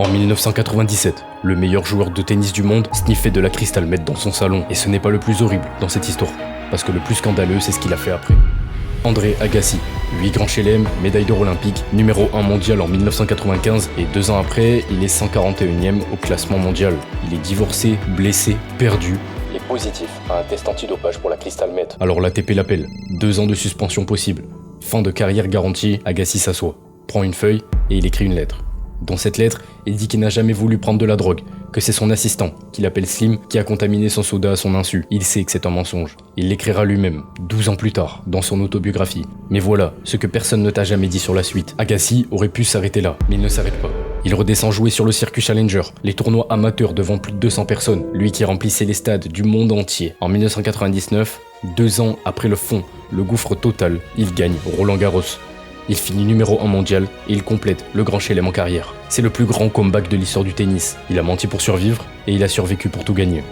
En 1997, le meilleur joueur de tennis du monde sniffait de la Crystal Meth dans son salon. Et ce n'est pas le plus horrible dans cette histoire, parce que le plus scandaleux, c'est ce qu'il a fait après. André Agassi, 8 grands chelem, médaille d'or olympique, numéro 1 mondial en 1995 et 2 ans après, il est 141e au classement mondial. Il est divorcé, blessé, perdu. Il est positif à un test antidopage pour la Crystal Meth. Alors l'ATP l'appelle, 2 ans de suspension possible. Fin de carrière garantie, Agassi s'assoit, prend une feuille et il écrit une lettre. Dans cette lettre, il dit qu'il n'a jamais voulu prendre de la drogue, que c'est son assistant, qu'il appelle Slim, qui a contaminé son soda à son insu. Il sait que c'est un mensonge. Il l'écrira lui-même, 12 ans plus tard, dans son autobiographie. Mais voilà, ce que personne ne t'a jamais dit sur la suite. Agassi aurait pu s'arrêter là, mais il ne s'arrête pas. Il redescend jouer sur le circuit Challenger, les tournois amateurs devant plus de 200 personnes, lui qui remplissait les stades du monde entier. En 1999, 2 ans après le fond, le gouffre total, il gagne Roland-Garros. Il finit numéro 1 mondial et il complète le grand chelem en carrière. C'est le plus grand comeback de l'histoire du tennis. Il a menti pour survivre et il a survécu pour tout gagner.